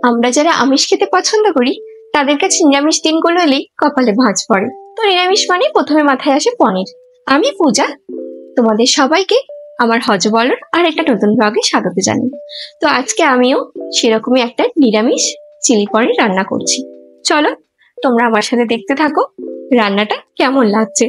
আমরা যারা আমিষ খেতে পছন্দ করি তাদের কাছে নিরামিষ দিনগুলো এলেই কপালে ভাঁজ পড়ে। তো নিরামিষ মানে প্রথমে মাথায় আসে পনির। আমি পূজা, তোমাদের সবাইকে আমার হজ বলার আর একটা নতুন ব্লগে স্বাগত জানাই। তো আজকে আমিও সেরকমই একটা নিরামিষ চিলি পনির রান্না করছি। চলো তোমরা আমার সাথে দেখতে থাকো রান্নাটা কেমন লাগছে।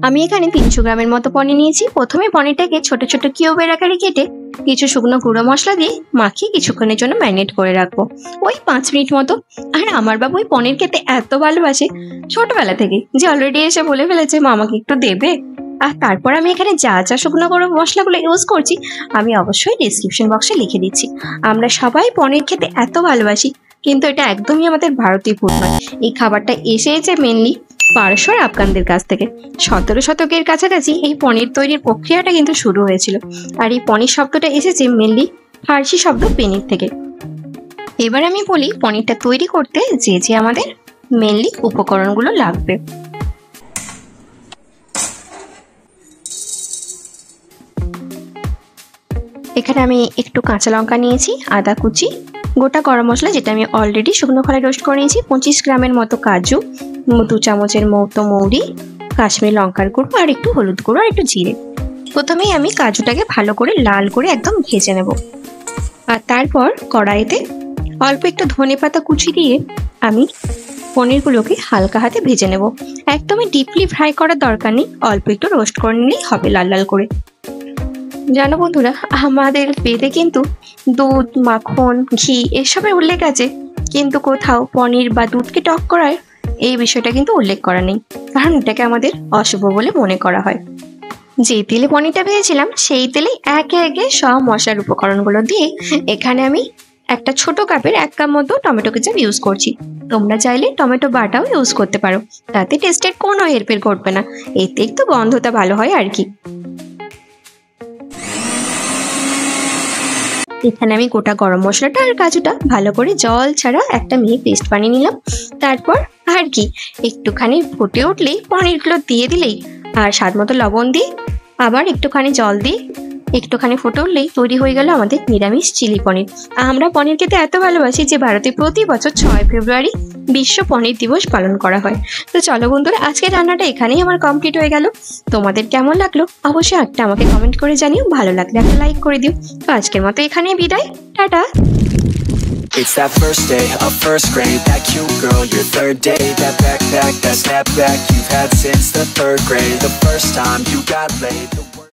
আমি এখানে 300 গ্রামের মতো পনির নিয়েছি। প্রথমে পনিরটাকে ছোট ছোট কিউবের আকারে কেটে কিছু শুকনো গুঁড়ো মশলা দিয়ে মাখিয়ে কিছুক্ষণের জন্য ম্যারিনেট করে রাখবো, ওই 5 মিনিট মতো। আর আমার বাবু ওই পনির খেতে এত ভালোবাসে ছোটবেলা থেকে যে অলরেডি এসে বলে ফেলেছে মা আমাকে একটু দেবে। আর তারপর আমি এখানে যা যা শুকনো গুঁড়ো মশলাগুলো ইউজ করছি আমি অবশ্যই ডিসক্রিপশন বক্সে লিখে দিচ্ছি। আমরা সবাই পনির খেতে এত ভালোবাসি, কিন্তু এটা একদমই আমাদের ভারতীয় ফুড নয়। এই খাবারটা এসেছে মেনলি পারস্য আর আফগানদের কাছ থেকে। 17 শতকের কাছাকাছি এই পনির তৈরির প্রক্রিয়াটা কিন্তু শুরু হয়েছিল। আর এই পনির শব্দটা এসেছে মেনলি ফার্সি শব্দ পেনির থেকে। এবার আমি বলি পনিরটা তৈরি করতে যে যে আমাদের মেনলি উপকরণগুলো লাগবে। এখানে আমি একটু কাঁচা লঙ্কা নিয়েছি, আদা কুচি, গোটা গরম মশলা যেটা আমি অলরেডি শুকনো খোলায় রোস্ট করে নিয়েছি, 25 গ্রামের মতো কাজু, 2 চামচের মতো মৌরি, কাশ্মীর লঙ্কার গুঁড়ো আর একটু হলুদ গুঁড়ো আর একটু জিরে। প্রথমেই আমি কাজুটাকে ভালো করে লাল করে একদম ভেজে নেব। আর তারপর কড়াইতে অল্প একটু ধনেপাতা কুচি দিয়ে আমি পনিরগুলোকে হালকা হাতে ভেজে নেব। একদমই ডিপলি ফ্রাই করার দরকার নেই, অল্প একটু রোস্ট করে নিলেই হবে লাল লাল করে। জানো বন্ধুরা, আমাদের বেদে কিন্তু দুধ, মাখন, ঘি এসবের উল্লেখ আছে, কিন্তু কোথাও পনির বা দুধকে টক করার এই বিষয়টা কিন্তু উল্লেখ করা নেই, কারণ এটাকে আমাদের অশুভ বলে মনে করা হয়। যে তেলে পনিরটা ভেজেছিলাম সেই তেলে একে একে সব মশলার উপকরণগুলো দিয়ে এখানে আমি একটা ছোট কাপের 1 কাপ মতো টমেটো কেচাপ ইউজ করছি। তোমরা চাইলে টমেটো বাটাও ইউজ করতে পারো, তাতে টেস্টের কোনো হেরফের করবে না, এতে একটু গন্ধটা ভালো হয় আর কি। এখানে আমি গোটা গরম মশলাটা আর কাজুটা ভালো করে জল ছাড়া একটা মিহি পেস্ট বানিয়ে নিলাম। তারপর আর কি একটুখানি ফুটে উঠলেই পনিরগুলো দিয়ে দিলেই আর স্বাদ মতো লবণ দিয়ে আবার একটুখানি জল দিয়ে একটুখানি ফুটে উঠলেই তৈরি হয়ে গেল আমাদের নিরামিষ চিলি পনির। আমরা পনির খেতে এত ভালোবাসি যে ভারতে প্রতি বছর 6 ফেব্রুয়ারি বিশ্ব পনির দিবস পালন করা হয়। তো চলো বন্ধুরা, আজকের রান্নাটা এখানেই আমার কমপ্লিট হয়ে গেল। তোমাদের কেমন লাগলো অবশ্যই একটা আমাকে কমেন্ট করে জানিও, ভালো লাগলে একটা লাইক করে দিও। তো আজকের মতো এখানেই বিদায়, tata. It's that first day of first grade, that cute girl, your third day, that backpack, that snapback you've had since the 3rd grade, the first time you got laid.